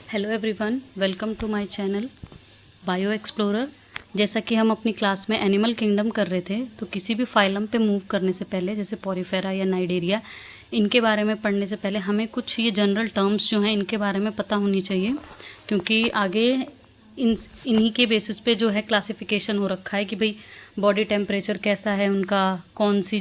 Hello everyone, welcome to my channel bio explorer. जैसा कि हम अपनी क्लास में एनिमल किंगडम कर रहे थे, तो किसी भी फाइलम पे मूव करने से पहले, जैसे पॉरीफेरा या नाइडेरिया, इनके बारे में पढ़ने से पहले हमें कुछ ये जनरल टर्म्स जो हैं इनके बारे में पता होनी चाहिए, क्योंकि आगे इन्हीं के बेसिस पे जो है क्लासिफिकेशन हो रखा है कि भाई बॉडी टेम्परेचर कैसा है उनका, कौन सी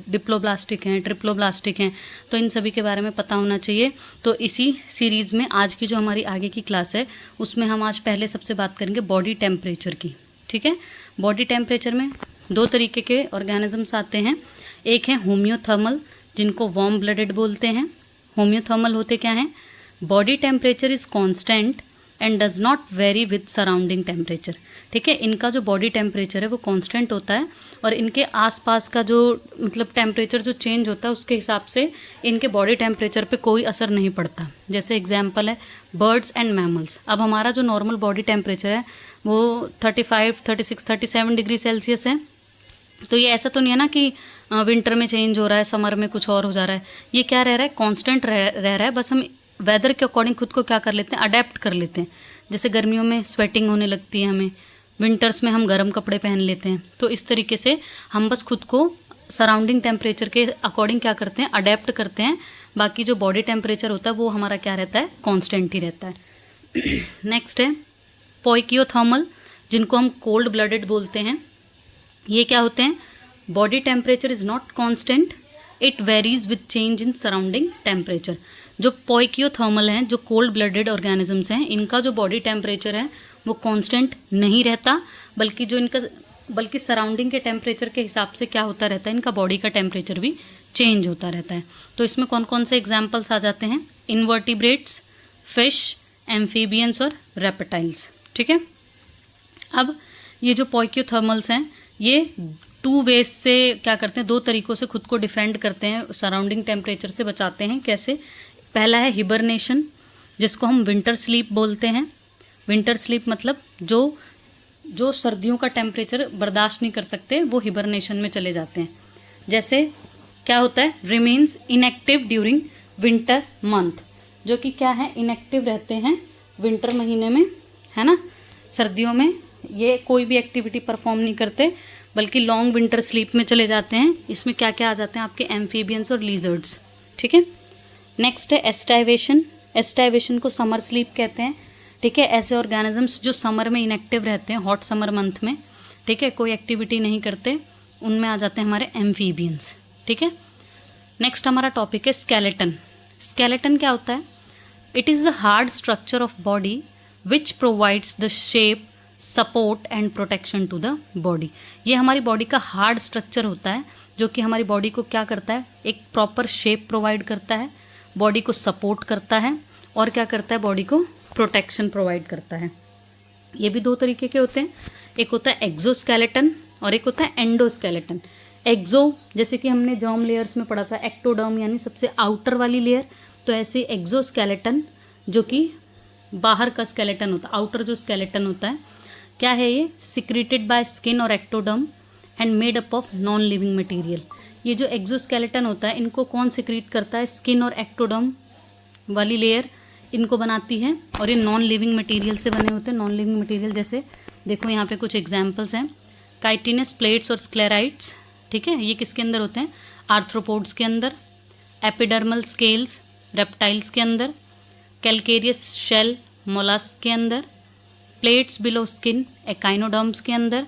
डिप्लोब्लास्टिक हैं, ट्रिप्लोब्लास्टिक हैं, तो इन सभी के बारे में पता होना चाहिए। तो इसी सीरीज़ में आज की जो हमारी आगे की क्लास है उसमें हम आज पहले सबसे बात करेंगे बॉडी टेम्परेचर की। ठीक है, बॉडी टेम्परेचर में दो तरीके के ऑर्गेनिजम्स आते हैं। एक है होम्योथर्मल, जिनको वार्म ब्लडेड बोलते हैं। होम्योथर्मल होते क्या हैं? Body temperature is constant and does not very with surrounding temperature. ठीक है, इनका जो बॉडी टेम्परेचर है वो कांस्टेंट होता है और इनके आसपास का जो मतलब टेम्परेचर जो चेंज होता है उसके हिसाब से इनके बॉडी टेम्परेचर पे कोई असर नहीं पड़ता। जैसे एग्जांपल है बर्ड्स एंड मैमल्स। अब हमारा जो नॉर्मल बॉडी टेम्परेचर है वो 35, 36, 37 डिग्री सेल्सियस है। तो ये ऐसा तो नहीं है ना कि विंटर में चेंज हो रहा है, समर में कुछ और हो जा रहा है। ये क्या रह रहा है? कॉन्स्टेंट रह रहा है। बस हम वेदर के अकॉर्डिंग खुद को क्या कर लेते हैं, अडेप्ट कर लेते हैं। जैसे गर्मियों में स्वेटिंग होने लगती है हमें, विंटर्स में हम गर्म कपड़े पहन लेते हैं। तो इस तरीके से हम बस खुद को सराउंडिंग टेम्परेचर के अकॉर्डिंग क्या करते हैं, अडेप्ट करते हैं। बाकी जो बॉडी टेम्परेचर होता है वो हमारा क्या रहता है, कांस्टेंट ही रहता है। नेक्स्ट है पोइकियोथर्मल, जिनको हम कोल्ड ब्लडेड बोलते हैं। ये क्या होते हैं? Body temperature is not constant, it varies with change in surrounding temperature. जो पोइकियोथर्मल हैं, जो कोल्ड ब्लडेड ऑर्गेनिजम्स हैं, इनका जो बॉडी टेम्परेचर है वो कांस्टेंट नहीं रहता, बल्कि सराउंडिंग के टेम्परेचर के हिसाब से क्या होता रहता है, इनका बॉडी का टेम्परेचर भी चेंज होता रहता है। तो इसमें कौन कौन से एग्जाम्पल्स आ जाते हैं? इनवर्टिब्रेट्स, फिश, एम्फीबियंस और रेप्टाइल्स। ठीक है, अब ये जो पोइकियोथर्मल्स हैं ये टू वेज से क्या करते हैं, दो तरीक़ों से खुद को डिफेंड करते हैं, सराउंडिंग टेम्परेचर से बचाते हैं। कैसे? पहला है हिबरनेशन, जिसको हम विंटर स्लीप बोलते हैं। विंटर स्लीप मतलब जो सर्दियों का टेम्परेचर बर्दाश्त नहीं कर सकते वो हिबरनेशन में चले जाते हैं। जैसे क्या होता है, remains inactive during winter month, जो कि क्या है, इनएक्टिव रहते हैं विंटर महीने में, है ना। सर्दियों में ये कोई भी एक्टिविटी परफॉर्म नहीं करते, बल्कि लॉन्ग विंटर स्लीप में चले जाते हैं। इसमें क्या क्या आ जाते हैं आपके, एम्फीबियंस और लीजर्ड्स। ठीक है, नेक्स्ट है एस्टाइवेशन। एस्टाइवेशन को समर स्लीप कहते हैं। ठीक है, ऐसे ऑर्गेनिजम्स जो समर में इनएक्टिव रहते हैं, हॉट समर मंथ में, ठीक है, कोई एक्टिविटी नहीं करते, उनमें आ जाते हैं हमारे एम्फीबियंस। ठीक है, नेक्स्ट हमारा टॉपिक है स्केलेटन। स्केलेटन क्या होता है? It is the hard structure of body which provides the shape, support and protection to the body. ये हमारी बॉडी का हार्ड स्ट्रक्चर होता है जो कि हमारी बॉडी को क्या करता है, एक प्रॉपर शेप प्रोवाइड करता है, बॉडी को सपोर्ट करता है और क्या करता है, बॉडी को प्रोटेक्शन प्रोवाइड करता है। ये भी दो तरीके के होते हैं, एक होता है एक्सोस्केलेटन और एक होता है एंडोस्केलेटन। एक्सो जैसे कि हमने जर्म लेयर्स में पढ़ा था, एक्टोडर्म यानी सबसे आउटर वाली लेयर, तो ऐसे एक्सोस्केलेटन जो कि बाहर का स्केलेटन होता है, आउटर जो स्केलेटन होता है, क्या है ये, सिक्रेटेड बाय स्किन और ectoderm and made up of non living material. ये जो एक्सोस्केलेटन होता है इनको कौन सिक्रीट करता है? स्किन और एक्टोडर्म वाली लेयर इनको बनाती है और ये नॉन लिविंग मटेरियल से बने होते हैं। नॉन लिविंग मटेरियल जैसे देखो यहाँ पे कुछ एग्जांपल्स हैं, काइटिनस प्लेट्स और स्क्लेराइड्स। ठीक है, ये किसके अंदर होते हैं? आर्थ्रोपोड्स के अंदर। एपिडर्मल स्केल्स रेप्टाइल्स के अंदर। कैलकेरियस शेल मोलस्क के अंदर। प्लेट्स बिलो स्किन एकाइनोडर्म्स के अंदर।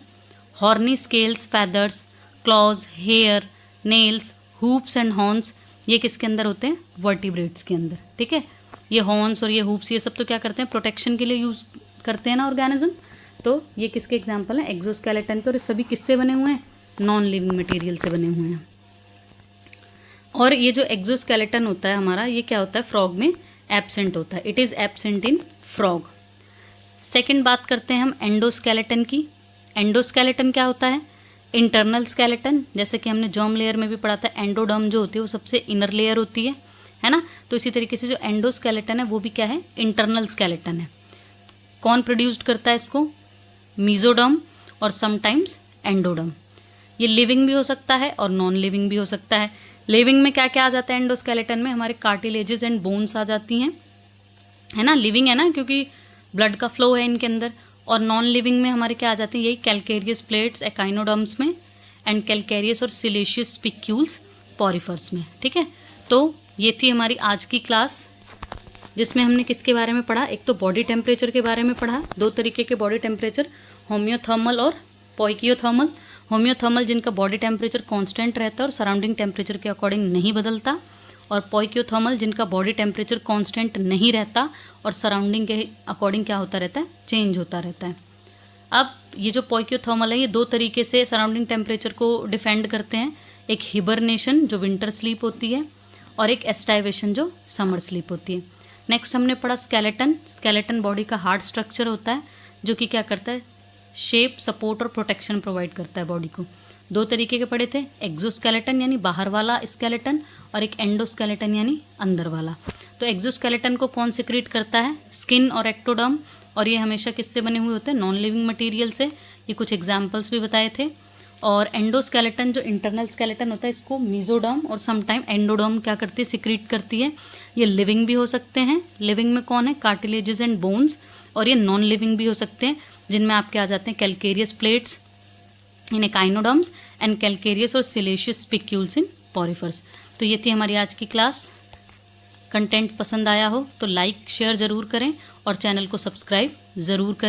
Horny scales, feathers, claws, hair, nails, hoofs and horns, ये किसके अंदर होते हैं? वर्टिब्रेट्स के अंदर। ठीक है, ये हॉर्न्स और ये हूप्स ये सब तो क्या करते हैं, प्रोटेक्शन के लिए यूज़ करते हैं ना ऑर्गेनिज्म। तो ये किसके एग्जांपल हैं? एक्सोस्केलेटन के। और ये सभी किससे बने हुए हैं? नॉन लिविंग मटेरियल से बने हुए हैं। और ये जो एक्सोस्केलेटन होता है हमारा, ये क्या होता है, फ्रॉग में एब्सेंट होता है। It is absent in frog. Second बात करते हैं हम एंडोस्केलेटन की। एंडोस्केलेटन क्या होता है? इंटरनल स्केलेटन, जैसे कि हमने जर्म लेयर में भी पढ़ा था, एंडोडर्म जो होती है वो सबसे इनर लेयर होती है ना। तो इसी तरीके से जो एंडोस्केलेटन है वो भी क्या है, इंटरनल स्केलेटन है। कौन प्रोड्यूस्ड करता है इसको? मीजोडर्म और समटाइम्स एंडोडर्म। ये लिविंग भी हो सकता है और नॉन लिविंग भी हो सकता है। लिविंग में क्या क्या आ जाता है एंडोस्केलेटन में? हमारे कार्टिलेजेस एंड बोन्स आ जाती हैं, है ना, लिविंग है ना, क्योंकि ब्लड का फ्लो है इनके अंदर। और नॉन लिविंग में हमारे क्या आ जाते हैं, यही कैलकेरियस प्लेट्स एकाइनोडर्म्स में एंड कैलकेरियस और सिलिशियस स्पिक्यूल्स पॉरीफर्स में। ठीक है, तो ये थी हमारी आज की क्लास, जिसमें हमने किसके बारे में पढ़ा, एक तो बॉडी टेम्परेचर के बारे में पढ़ा, दो तरीके के बॉडी टेम्परेचर, होम्योथर्मल और पोइकियोथर्मल। होम्योथर्मल जिनका बॉडी टेम्परेचर कांस्टेंट रहता है और सराउंडिंग टेम्परेचर के अकॉर्डिंग नहीं बदलता, और पोइकियोथर्मल जिनका बॉडी टेम्परेचर कांस्टेंट नहीं रहता और सराउंडिंग के अकॉर्डिंग क्या होता रहता है, चेंज होता रहता है। अब ये जो पोइकियोथर्मल है, ये दो तरीके से सराउंडिंग टेम्परेचर को डिफेंड करते हैं, एक हिबरनेशन जो विंटर स्लीप होती है और एक एस्टाइवेशन जो समर स्लीप होती है। नेक्स्ट हमने पढ़ा स्केलेटन। स्केलेटन बॉडी का हार्ड स्ट्रक्चर होता है जो कि क्या करता है, शेप, सपोर्ट और प्रोटेक्शन प्रोवाइड करता है बॉडी को। दो तरीके के पढ़े थे, एक्सोस्केलेटन यानी बाहर वाला स्केलेटन और एक एंडोस्केलेटन यानी अंदर वाला। तो एक्सोस्केलेटन को कौन सिक्रीट करता है, स्किन और एक्टोडर्म, और ये हमेशा किससे बने हुए होते हैं, नॉन लिविंग मटेरियल से। ये कुछ एग्जाम्पल्स भी बताए थे। और एंडोस्केलेटन जो इंटरनल स्केलेटन होता है, इसको मीजोडर्म और समटाइम एंडोडर्म क्या करती है, सिक्रीट करती है। ये लिविंग भी हो सकते हैं, लिविंग में कौन है, कार्टिलेजेस एंड बोन्स, और ये नॉन लिविंग भी हो सकते हैं जिनमें आपके आ जाते हैं calcareous plates in echinoderms and calcareous और सिलिशियस स्पिक्यूल्स इन पॉरीफर्स। तो ये थी हमारी आज की क्लास। कंटेंट पसंद आया हो तो लाइक शेयर ज़रूर करें और चैनल को सब्सक्राइब ज़रूर करें।